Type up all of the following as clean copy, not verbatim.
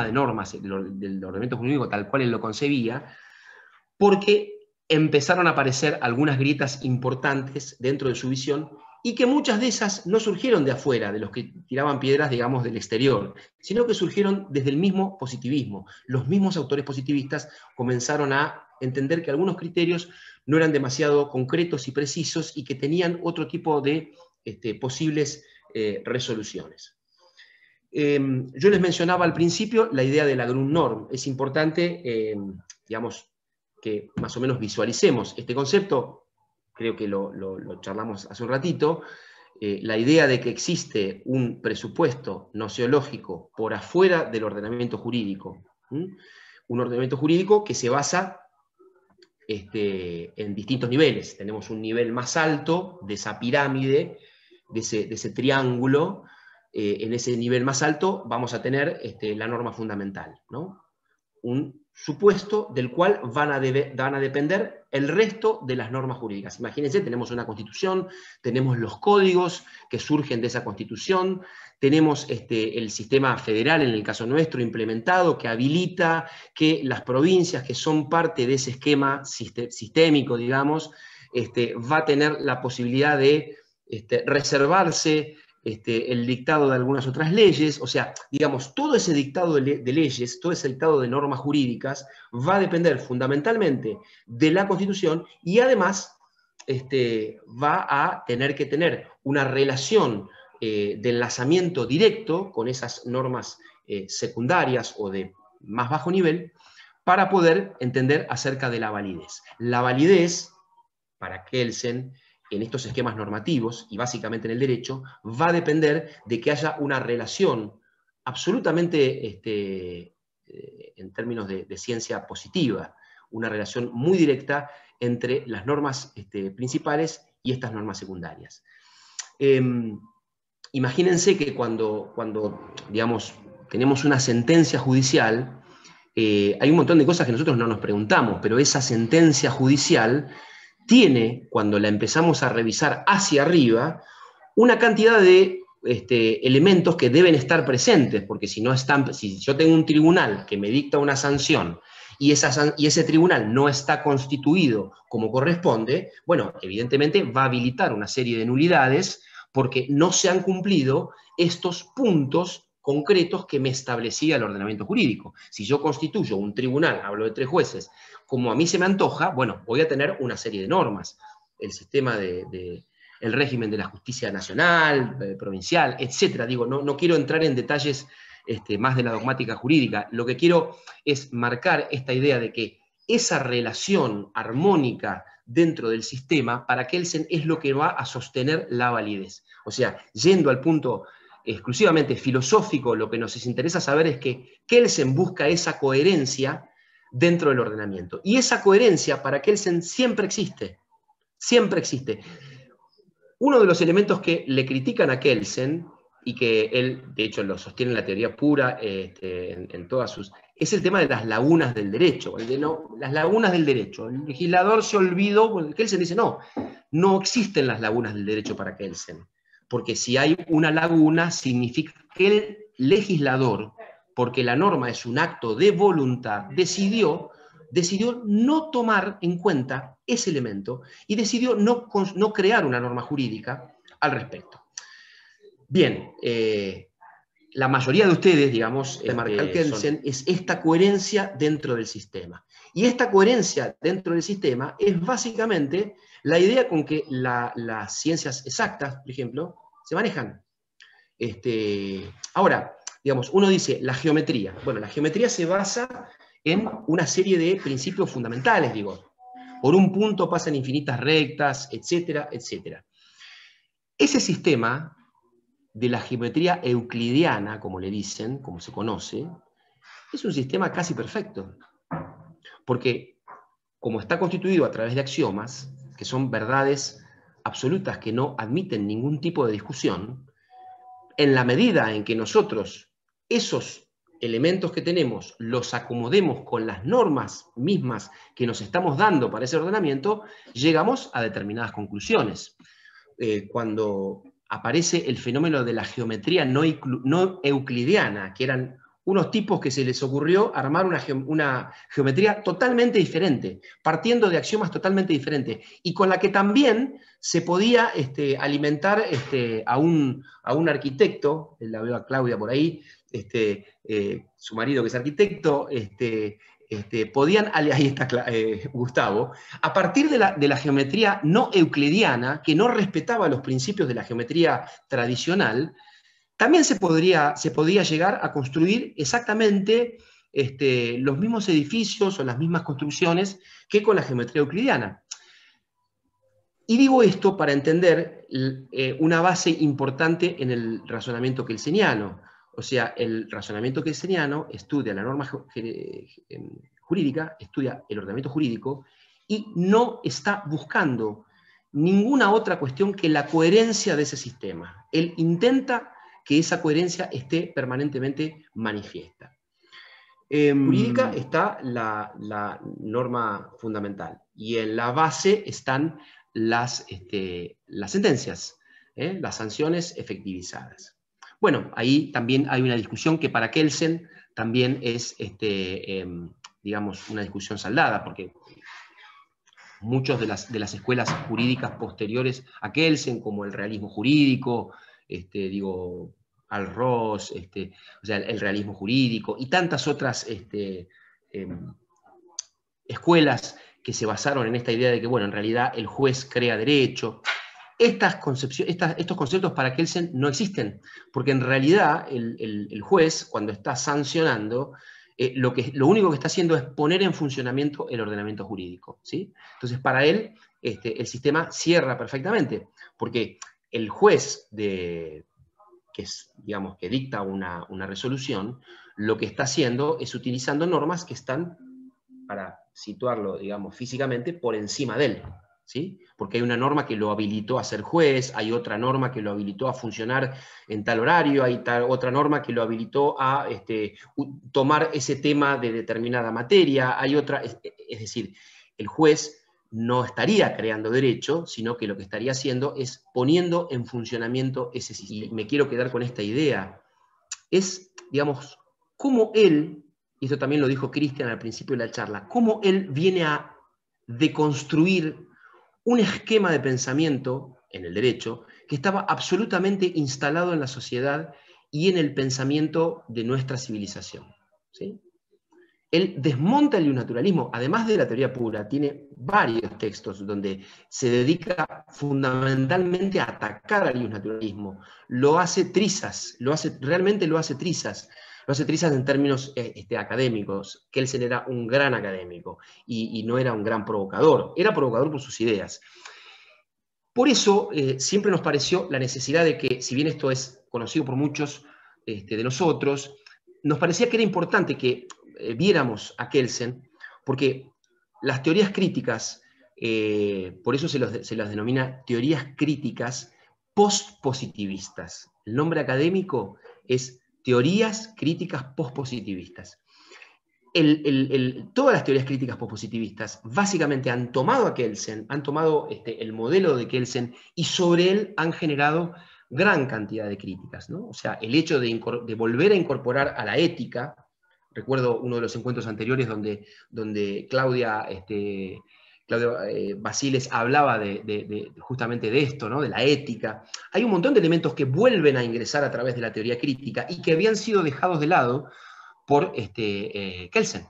de normas del ordenamiento jurídico tal cual él lo concebía, porque empezaron a aparecer algunas grietas importantes dentro de su visión, y que muchas de esas no surgieron de afuera, de los que tiraban piedras, digamos, del exterior, sino que surgieron desde el mismo positivismo. Los mismos autores positivistas comenzaron a entender que algunos criterios no eran demasiado concretos y precisos y que tenían otro tipo de posibles resoluciones. Yo les mencionaba al principio la idea de la Grundnorm. Es importante, digamos, que más o menos visualicemos este concepto. Creo que lo charlamos hace un ratito. La idea de que existe un presupuesto nociológico por afuera del ordenamiento jurídico. Un ordenamiento jurídico que se basa en distintos niveles. Tenemos un nivel más alto de esa pirámide, de ese triángulo. En ese nivel más alto vamos a tener la norma fundamental, ¿no? Un supuesto del cual van a depender el resto de las normas jurídicas. Imagínense, tenemos una constitución, tenemos los códigos que surgen de esa constitución, tenemos el sistema federal, en el caso nuestro, implementado, que habilita que las provincias que son parte de ese esquema sistémico, digamos, va a tener la posibilidad de reservarse el dictado de algunas otras leyes. O sea, digamos, todo ese dictado de leyes, todo ese dictado de normas jurídicas va a depender fundamentalmente de la Constitución, y además va a tener que tener una relación de enlazamiento directo con esas normas secundarias o de más bajo nivel, para poder entender acerca de la validez. La validez, para Kelsen, en estos esquemas normativos, y básicamente en el derecho, va a depender de que haya una relación absolutamente, en términos de ciencia positiva, una relación muy directa entre las normas principales y estas normas secundarias. Imagínense que cuando digamos, tenemos una sentencia judicial, hay un montón de cosas que nosotros no nos preguntamos, pero esa sentencia judicial tiene, cuando la empezamos a revisar hacia arriba, una cantidad de elementos que deben estar presentes, porque si yo tengo un tribunal que me dicta una sanción y ese tribunal no está constituido como corresponde, bueno, evidentemente va a habilitar una serie de nulidades porque no se han cumplido estos puntos concretos que me establecía el ordenamiento jurídico. Si yo constituyo un tribunal, hablo de 3 jueces, como a mí se me antoja, bueno, voy a tener una serie de normas. El sistema el régimen de la justicia nacional, provincial, etc. Digo, no quiero entrar en detalles más de la dogmática jurídica. Lo que quiero es marcar esta idea de que esa relación armónica dentro del sistema, para Kelsen, es lo que va a sostener la validez. O sea, yendo al punto exclusivamente filosófico, lo que nos interesa saber es que Kelsen busca esa coherencia dentro del ordenamiento. Y esa coherencia para Kelsen siempre existe. Siempre existe. Uno de los elementos que le critican a Kelsen, y que él, de hecho, lo sostiene en la teoría pura, en todas sus... es el tema de las lagunas del derecho. Las lagunas del derecho. El legislador se olvidó, bueno, Kelsen dice, no existen las lagunas del derecho para Kelsen. Porque si hay una laguna, significa que el legislador, porque la norma es un acto de voluntad, decidió no tomar en cuenta ese elemento y decidió no crear una norma jurídica al respecto. Bien, la mayoría de ustedes, digamos, marcar Kelsen es esta coherencia dentro del sistema. Y esta coherencia dentro del sistema es básicamente la idea con que las ciencias exactas, por ejemplo, se manejan. Ahora, digamos, uno dice la geometría. Bueno, la geometría se basa en una serie de principios fundamentales, digo. Por un punto pasan infinitas rectas, etcétera, etcétera. Ese sistema de la geometría euclidiana, como le dicen, como se conoce, es un sistema casi perfecto. Porque, como está constituido a través de axiomas, que son verdades absolutas que no admiten ningún tipo de discusión, en la medida en que nosotros esos elementos que tenemos los acomodemos con las normas mismas que nos estamos dando para ese ordenamiento, llegamos a determinadas conclusiones. Cuando aparece el fenómeno de la geometría no euclidiana, que eran unos tipos que se les ocurrió armar una geometría totalmente diferente, partiendo de axiomas totalmente diferentes, y con la que también se podía alimentar a un arquitecto, la veo a Claudia por ahí, su marido que es arquitecto, podían, ahí está Gustavo, a partir de la geometría no euclidiana, que no respetaba los principios de la geometría tradicional, también se podía llegar a construir exactamente los mismos edificios o las mismas construcciones que con la geometría euclidiana. Y digo esto para entender una base importante en el razonamiento kelseniano. O sea, el razonamiento kelseniano estudia la norma jurídica, estudia el ordenamiento jurídico y no está buscando ninguna otra cuestión que la coherencia de ese sistema. Él intenta que esa coherencia esté permanentemente manifiesta. Jurídica está la norma fundamental y en la base están las sentencias, las sanciones efectivizadas. Bueno, ahí también hay una discusión que para Kelsen también es, digamos, una discusión saldada, porque muchos de las escuelas jurídicas posteriores a Kelsen, como el realismo jurídico, Al Ross, o sea, el realismo jurídico, y tantas otras escuelas que se basaron en esta idea de que, bueno, en realidad el juez crea derecho. Estos conceptos para Kelsen no existen, porque en realidad el juez, cuando está sancionando, lo único que está haciendo es poner en funcionamiento el ordenamiento jurídico, ¿sí? Entonces, para él, el sistema cierra perfectamente, porque el juez digamos, que dicta una resolución, lo que está haciendo es utilizando normas que están, para situarlo, digamos, físicamente, por encima de él, ¿sí? Porque hay una norma que lo habilitó a ser juez, hay otra norma que lo habilitó a funcionar en tal horario, hay otra norma que lo habilitó a tomar ese tema de determinada materia, hay otra, es decir, el juez no estaría creando derecho, sino que lo que estaría haciendo es poniendo en funcionamiento ese sistema. Y me quiero quedar con esta idea. Es, digamos, cómo él, y esto también lo dijo Cristian al principio de la charla, cómo él viene a deconstruir un esquema de pensamiento en el derecho que estaba absolutamente instalado en la sociedad y en el pensamiento de nuestra civilización, ¿sí? Él desmonta el iusnaturalismo, además de la teoría pura, tiene varios textos donde se dedica fundamentalmente a atacar al iusnaturalismo. Lo hace trizas, realmente lo hace trizas. Lo hace trizas en términos académicos. Kelsen era un gran académico y no era un gran provocador. Era provocador por sus ideas. Por eso siempre nos pareció la necesidad de que, si bien esto es conocido por muchos de nosotros, nos parecía que era importante que viéramos a Kelsen, porque las teorías críticas, por eso se las denomina teorías críticas postpositivistas. El nombre académico es teorías críticas postpositivistas. Todas las teorías críticas postpositivistas básicamente han tomado a Kelsen, han tomado el modelo de Kelsen y sobre él han generado gran cantidad de críticas, ¿no? O sea, el hecho de volver a incorporar a la ética. Recuerdo uno de los encuentros anteriores donde Claudia Basiles hablaba justamente de esto, ¿no? De la ética. Hay un montón de elementos que vuelven a ingresar a través de la teoría crítica y que habían sido dejados de lado por Kelsen.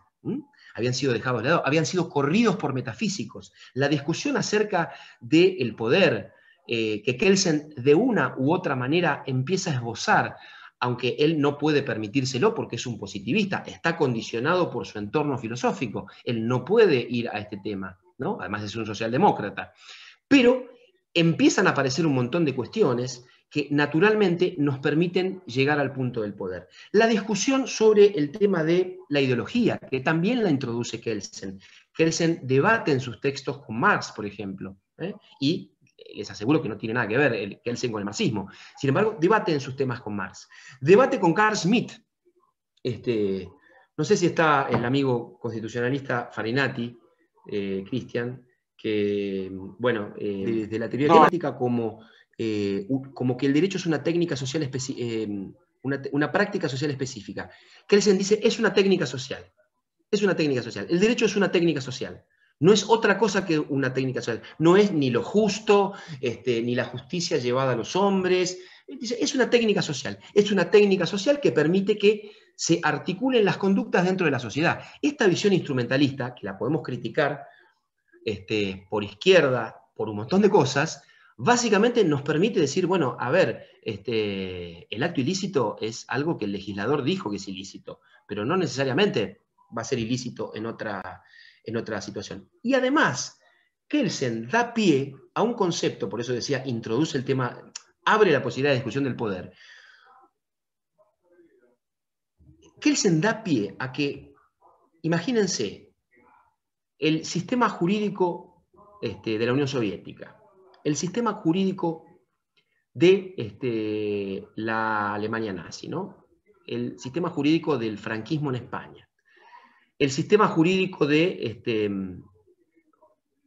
Habían sido dejados de lado, habían sido corridos por metafísicos. La discusión acerca del poder que Kelsen de una u otra manera empieza a esbozar, aunque él no puede permitírselo porque es un positivista, está condicionado por su entorno filosófico, él no puede ir a este tema, ¿no? Además es un socialdemócrata. Pero empiezan a aparecer un montón de cuestiones que naturalmente nos permiten llegar al punto del poder. La discusión sobre el tema de la ideología, que también la introduce Kelsen. Kelsen debate en sus textos con Marx, por ejemplo, y les aseguro que no tiene nada que ver Kelsen con el marxismo. Sin embargo, debate en sus temas con Marx. Debate con Carl Schmitt. No sé si está el amigo constitucionalista Farinati, Cristian, que, bueno, desde la teoría crítica como que el derecho es una técnica social una práctica social específica. Kelsen dice, es una técnica social. Es una técnica social. El derecho es una técnica social. No es otra cosa que una técnica social. No es ni lo justo, ni la justicia llevada a los hombres. Dice, es una técnica social. Es una técnica social que permite que se articulen las conductas dentro de la sociedad. Esta visión instrumentalista, que la podemos criticar por izquierda, por un montón de cosas, básicamente nos permite decir, bueno, a ver, el acto ilícito es algo que el legislador dijo que es ilícito, pero no necesariamente va a ser ilícito en otra situación. Y además, Kelsen da pie a un concepto, por eso decía, introduce el tema, abre la posibilidad de discusión del poder. Kelsen da pie a que, imagínense, el sistema jurídico de la Unión Soviética, el sistema jurídico de la Alemania nazi, ¿no? El sistema jurídico del franquismo en España, el sistema jurídico de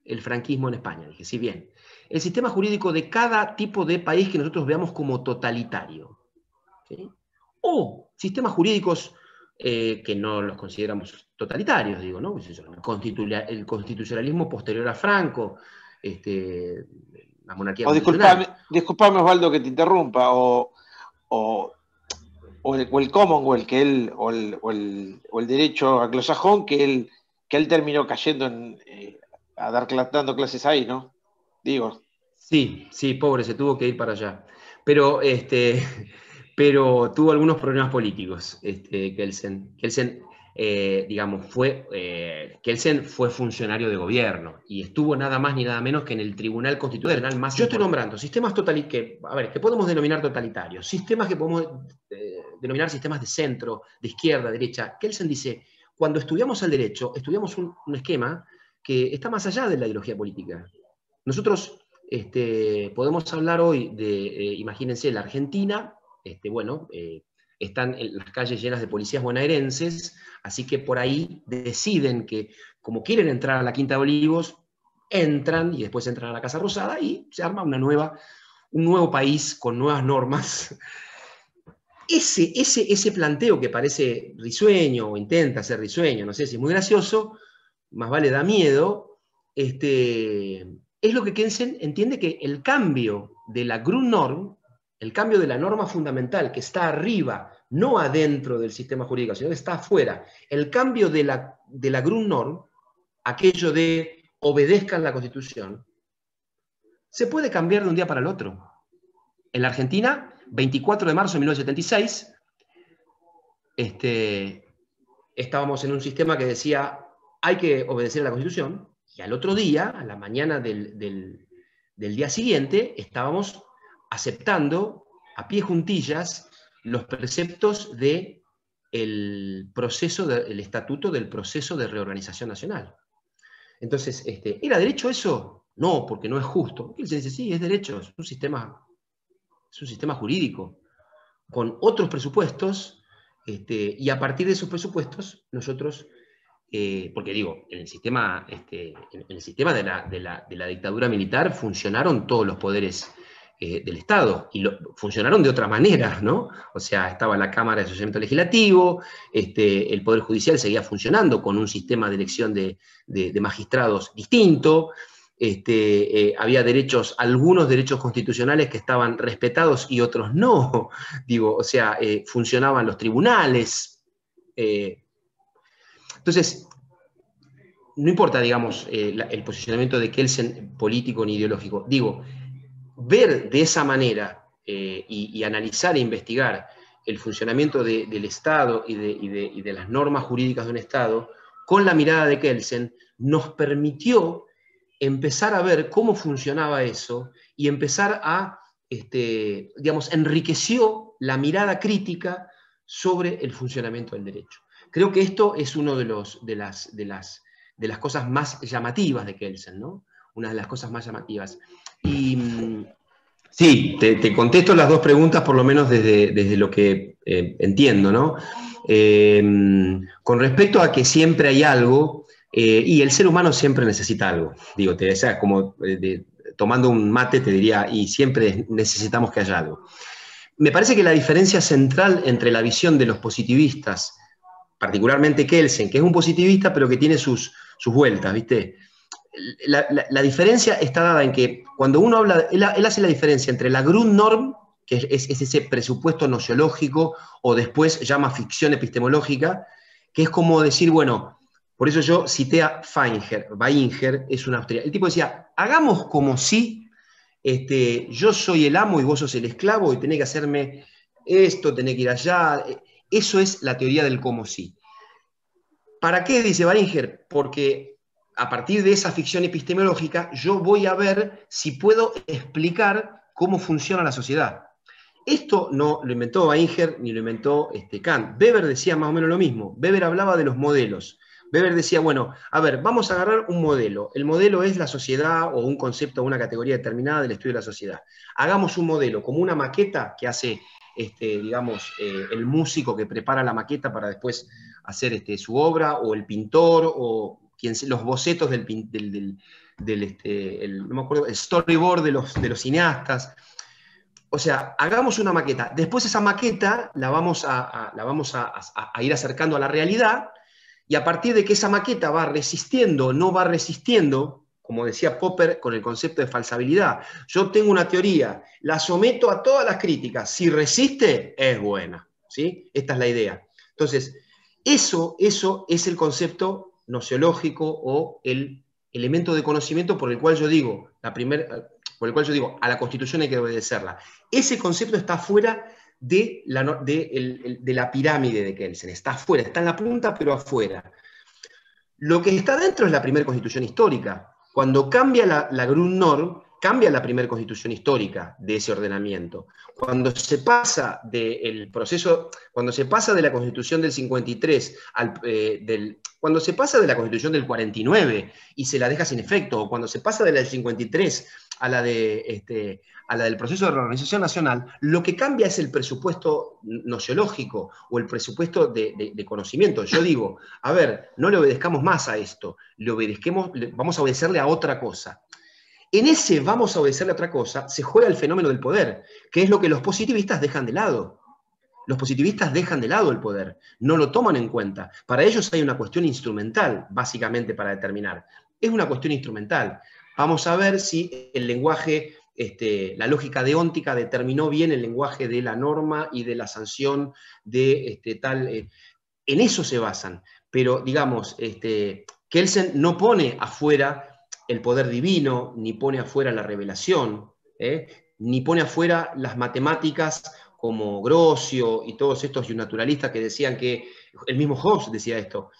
el franquismo en España, dije, sí, bien, el sistema jurídico de cada tipo de país que nosotros veamos como totalitario, ¿sí? O sistemas jurídicos que no los consideramos totalitarios, digo, ¿no? El constitucionalismo posterior a Franco, la monarquía constitucional. Disculpame, Osvaldo, que te interrumpa, o el Commonwealth, o el derecho anglosajón, que él terminó cayendo dando clases ahí, ¿no? Digo. Sí, pobre, se tuvo que ir para allá. Pero tuvo algunos problemas políticos, Kelsen. Kelsen, Kelsen fue funcionario de gobierno y estuvo nada más ni nada menos que en el Tribunal Constitucional más. Yo estoy nombrando sistemas que podemos denominar totalitarios, sistemas que podemos denominar sistemas de centro, de izquierda, derecha. Kelsen dice, cuando estudiamos el derecho, estudiamos un esquema que está más allá de la ideología política. Nosotros podemos hablar hoy de, imagínense, la Argentina, están en las calles llenas de policías bonaerenses, así que por ahí deciden que, como quieren entrar a la Quinta de Olivos, entran y después entran a la Casa Rosada y se arma un nuevo país con nuevas normas. Ese planteo que parece risueño o intenta ser risueño, no sé si es muy gracioso, más vale da miedo, es lo que Kelsen entiende que el cambio de la Grundnorm, el cambio de la norma fundamental que está arriba, no adentro del sistema jurídico, sino que está afuera, el cambio de la Grundnorm, aquello de obedezcan la Constitución, se puede cambiar de un día para el otro. En la Argentina, 24 de marzo de 1976, estábamos en un sistema que decía hay que obedecer a la Constitución, y al otro día, a la mañana del día siguiente, estábamos aceptando a pie juntillas los preceptos del estatuto del proceso de reorganización nacional. Entonces, ¿era derecho eso? No, porque no es justo. Y él se dice, sí, es derecho, es un sistema jurídico, con otros presupuestos, y a partir de esos presupuestos, nosotros, porque digo, en el sistema de la dictadura militar funcionaron todos los poderes del Estado, y funcionaron de otra manera, ¿no? O sea, estaba la Cámara de Asociamiento Legislativo, el Poder Judicial seguía funcionando con un sistema de elección de magistrados distinto, había algunos derechos constitucionales que estaban respetados y otros no, digo, o sea, funcionaban los tribunales. Entonces, no importa, digamos, el posicionamiento de Kelsen político ni ideológico, digo, ver de esa manera y analizar e investigar el funcionamiento del Estado y de las normas jurídicas de un Estado con la mirada de Kelsen nos permitió empezar a ver cómo funcionaba eso y empezar a, digamos, enriqueció la mirada crítica sobre el funcionamiento del derecho. Creo que esto es una de las cosas más llamativas de Kelsen, ¿no? Una de las cosas más llamativas. Y sí, te contesto las dos preguntas, por lo menos desde lo que entiendo, ¿no? Con respecto a que siempre hay algo, y el ser humano siempre necesita algo. Digo, o sea, como tomando un mate te diría, y siempre necesitamos que haya algo. Me parece que la diferencia central entre la visión de los positivistas, particularmente Kelsen, que es un positivista, pero que tiene sus vueltas, ¿viste? La diferencia está dada en que cuando uno habla, él hace la diferencia entre la Grundnorm, que es ese presupuesto nociológico, o después llama ficción epistemológica, que es como decir, bueno, por eso yo cité a Weinger, es un austríaco. El tipo decía, hagamos como si yo soy el amo y vos sos el esclavo y tenés que hacerme esto, tenés que ir allá. Eso es la teoría del como si. ¿Para qué? Dice Weinger, porque a partir de esa ficción epistemológica yo voy a ver si puedo explicar cómo funciona la sociedad. Esto no lo inventó Weinger ni lo inventó Kant. Weber decía más o menos lo mismo. Weber hablaba de los modelos. Weber decía, bueno, a ver, vamos a agarrar un modelo. El modelo es la sociedad o un concepto o una categoría determinada del estudio de la sociedad. Hagamos un modelo como una maqueta que hace, digamos, el músico que prepara la maqueta para después hacer su obra, o el pintor, o los bocetos no me acuerdo, el storyboard de los cineastas. O sea, hagamos una maqueta. Después esa maqueta la vamos a ir acercando a la realidad, y a partir de que esa maqueta va resistiendo o no va resistiendo, como decía Popper con el concepto de falsabilidad, yo tengo una teoría, la someto a todas las críticas, si resiste, es buena. ¿Sí? Esta es la idea. Entonces, eso es el concepto nociológico o el elemento de conocimiento por el cual yo digo, a la Constitución hay que obedecerla. Ese concepto está fuera de la pirámide de Kelsen, está afuera, está en la punta, pero afuera. Lo que está dentro es la primera Constitución histórica. Cuando cambia la Grundnorm, cambia la primera Constitución histórica de ese ordenamiento. Cuando se pasa del proceso, cuando se pasa de la Constitución del 53 cuando se pasa de la Constitución del 49 y se la deja sin efecto, o cuando se pasa de la del 53 a la del proceso de reorganización nacional, lo que cambia es el presupuesto nociológico o el presupuesto de conocimiento. Yo digo, a ver, no le obedezcamos más a esto, vamos a obedecerle a otra cosa. En ese vamos a obedecerle a otra cosa se juega el fenómeno del poder, que es lo que los positivistas dejan de lado. Los positivistas dejan de lado el poder, no lo toman en cuenta. Para ellos hay una cuestión instrumental, básicamente, para determinar. Es una cuestión instrumental. Vamos a ver si el lenguaje, la lógica deóntica determinó bien el lenguaje de la norma y de la sanción de tal. En eso se basan. Pero, digamos, Kelsen no pone afuera el poder divino, ni pone afuera la revelación, ni pone afuera las matemáticas como Grocio y todos estos naturalistas que decían que, el mismo Hobbes decía esto,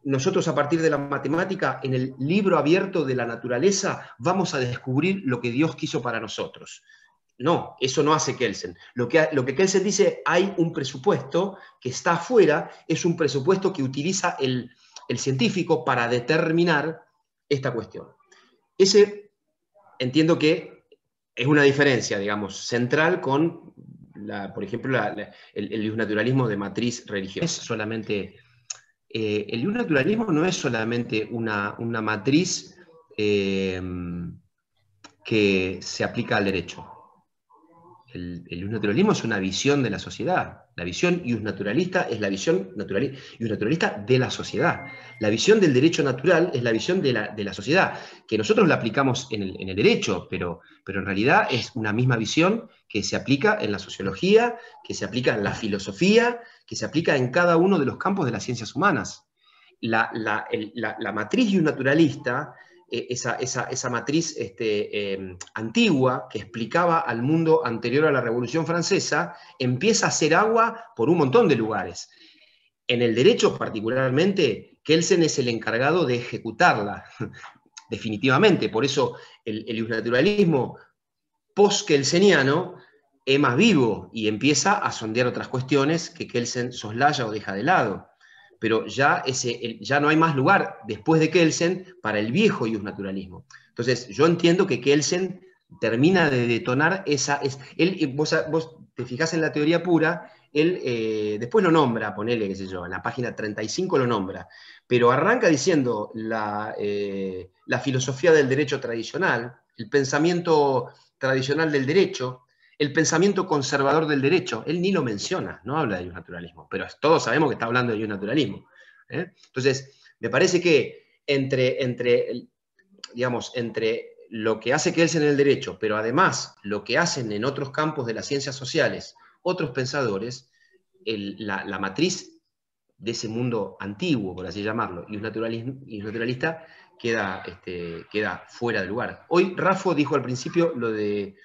nosotros a partir de la matemática, en el libro abierto de la naturaleza, vamos a descubrir lo que Dios quiso para nosotros. No, eso no hace Kelsen. Lo que Kelsen dice, hay un presupuesto que está afuera, es un presupuesto que utiliza el científico para determinar esta cuestión. Ese entiendo que es una diferencia, digamos, central con, por ejemplo, el iusnaturalismo de matriz religiosa. Es solamente, el iusnaturalismo no es solamente una matriz que se aplica al derecho. El iusnaturalismo es una visión de la sociedad. La visión iusnaturalista es la visión iusnaturalista de la sociedad. La visión del derecho natural es la visión de la sociedad, que nosotros la aplicamos en el derecho, pero en realidad es una misma visión que se aplica en la sociología, que se aplica en la filosofía, que se aplica en cada uno de los campos de las ciencias humanas. La matriz iusnaturalista, esa matriz antigua que explicaba al mundo anterior a la Revolución Francesa, empieza a hacer agua por un montón de lugares. En el derecho particularmente, Kelsen es el encargado de ejecutarla, definitivamente. Por eso el iusnaturalismo post-kelseniano es más vivo y empieza a sondear otras cuestiones que Kelsen soslaya o deja de lado. Pero ya no hay más lugar después de Kelsen para el viejo iusnaturalismo. Entonces, yo entiendo que Kelsen termina de detonar vos te fijás en la teoría pura, él después lo nombra, ponele, qué sé yo, en la página 35 lo nombra, pero arranca diciendo la filosofía del derecho tradicional, el pensamiento tradicional del derecho, el pensamiento conservador del derecho. Él ni lo menciona, no habla de justnaturalismo, pero todos sabemos que está hablando de justnaturalismo. Entonces, me parece que entre lo que hace Kelsen en el derecho, pero además lo que hacen en otros campos de las ciencias sociales, otros pensadores, la matriz de ese mundo antiguo, por así llamarlo, y un naturalista queda fuera de lugar. Hoy Raffo dijo al principio lo de,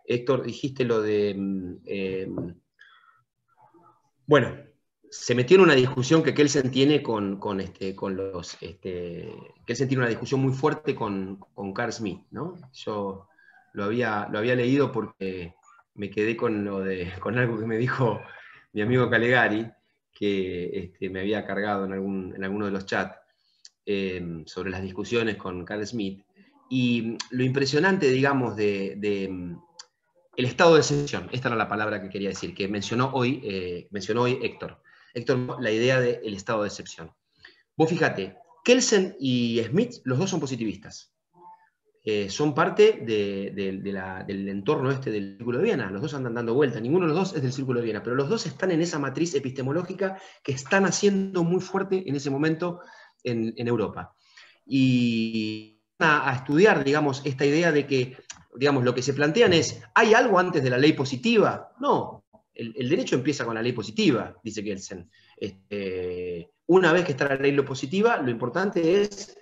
Héctor, dijiste lo de, bueno, se metió en una discusión que Kelsen tiene Kelsen tiene una discusión muy fuerte con Carl Smith, ¿no? Yo lo había leído porque me quedé con algo que me dijo mi amigo Calegari, que me había cargado en alguno de los chats, sobre las discusiones con Carl Smith. Y lo impresionante, digamos, el estado de excepción, esta era la palabra que quería decir, que mencionó hoy Héctor. Héctor, la idea del estado de excepción. Vos fíjate, Kelsen y Smith, los dos son positivistas. Son parte del entorno del Círculo de Viena. Los dos andan dando vuelta. Ninguno de los dos es del Círculo de Viena, pero los dos están en esa matriz epistemológica que están haciendo muy fuerte en ese momento en Europa. Y a estudiar, digamos, esta idea de que, digamos, lo que se plantean es, ¿hay algo antes de la ley positiva? No, el derecho empieza con la ley positiva, dice Kelsen. Una vez que está la ley positiva, lo importante es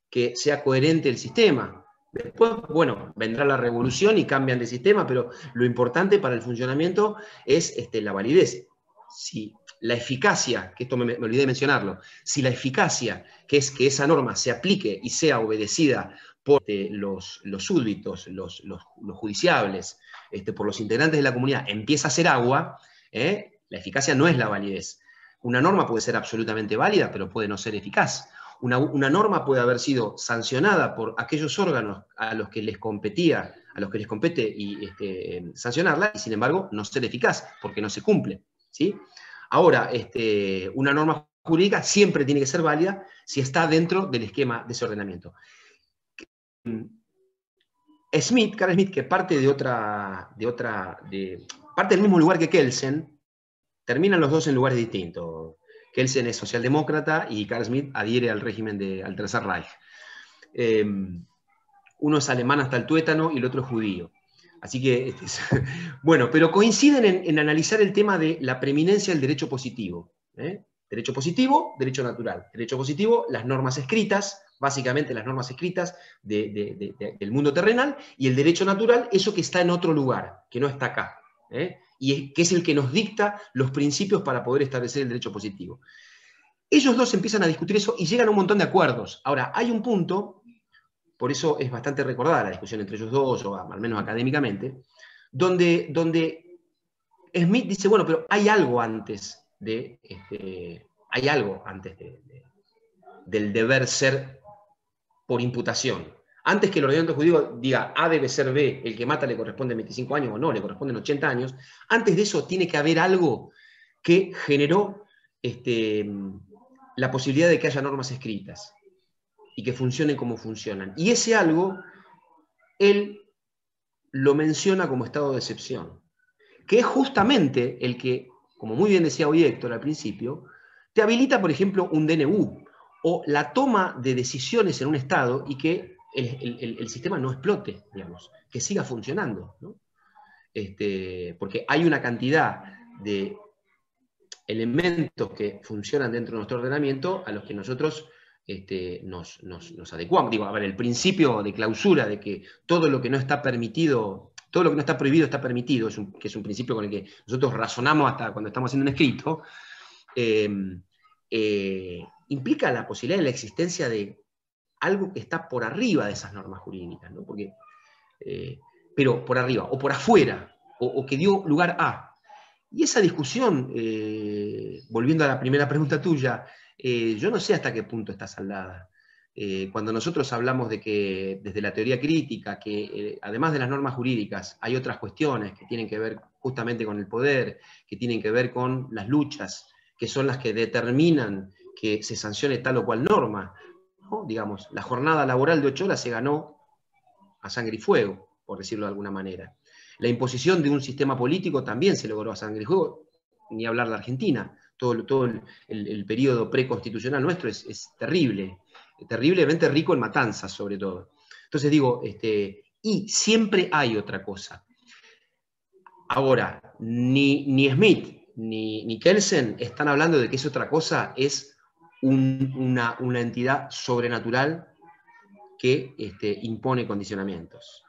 que sea coherente el sistema. Después, bueno, vendrá la revolución y cambian de sistema, pero lo importante para el funcionamiento es la validez. Si la eficacia, que esto me olvidé de mencionarlo, si la eficacia, que es que esa norma se aplique y sea obedecida por los súbditos, los judiciables, por los integrantes de la comunidad, empieza a ser agua, la eficacia no es la validez. Una norma puede ser absolutamente válida, pero puede no ser eficaz. Una norma puede haber sido sancionada por aquellos órganos a los que les compete sancionarla, y sin embargo no ser eficaz, porque no se cumple, ¿sí? Ahora, una norma jurídica siempre tiene que ser válida si está dentro del esquema de ese ordenamiento. Carl Smith, que parte parte del mismo lugar que Kelsen, terminan los dos en lugares distintos. Kelsen es socialdemócrata y Carl Smith adhiere al régimen al Tercer Reich. Uno es alemán hasta el tuétano y el otro es judío. Así que, bueno, pero coinciden en analizar el tema de la preeminencia del derecho positivo. Derecho positivo, derecho natural. Derecho positivo, las normas escritas, básicamente las normas escritas del mundo terrenal, y el derecho natural, eso que está en otro lugar, que no está acá. Y que es el que nos dicta los principios para poder establecer el derecho positivo. Ellos dos empiezan a discutir eso y llegan a un montón de acuerdos. Ahora, hay un punto, por eso es bastante recordada la discusión entre ellos dos, o al menos académicamente, donde Smith dice, bueno, pero hay algo antes del deber ser por imputación. Antes que el ordenamiento jurídico diga A debe ser B, el que mata le corresponde 25 años o no, le corresponden 80 años, antes de eso tiene que haber algo que generó la posibilidad de que haya normas escritas y que funcionen como funcionan. Y ese algo, él lo menciona como estado de excepción, que es justamente el que, como muy bien decía hoy Héctor al principio, te habilita, por ejemplo, un DNU, o la toma de decisiones en un Estado y que el sistema no explote, digamos, que siga funcionando, ¿no? Porque hay una cantidad de elementos que funcionan dentro de nuestro ordenamiento a los que nosotros nos adecuamos. Digo, a ver, el principio de clausura de que todo lo que no está permitido, todo lo que no está prohibido está permitido, que es un principio con el que nosotros razonamos hasta cuando estamos haciendo un escrito, implica la posibilidad de la existencia de algo que está por arriba de esas normas jurídicas, ¿no? Pero por arriba, o por afuera, o que dio lugar a. Y esa discusión, volviendo a la primera pregunta tuya, yo no sé hasta qué punto está saldada. Cuando nosotros hablamos de que desde la teoría crítica, que además de las normas jurídicas, hay otras cuestiones que tienen que ver justamente con el poder, que tienen que ver con las luchas, que son las que determinan que se sancione tal o cual norma, ¿no? Digamos, la jornada laboral de 8 horas se ganó a sangre y fuego, por decirlo de alguna manera. La imposición de un sistema político también se logró a sangre y fuego, ni hablar de Argentina. Todo el periodo preconstitucional nuestro es terrible, terriblemente rico en matanzas sobre todo. Entonces digo, y siempre hay otra cosa. Ahora, ni Smith ni Kelsen están hablando de que esa otra cosa es una entidad sobrenatural que impone condicionamientos.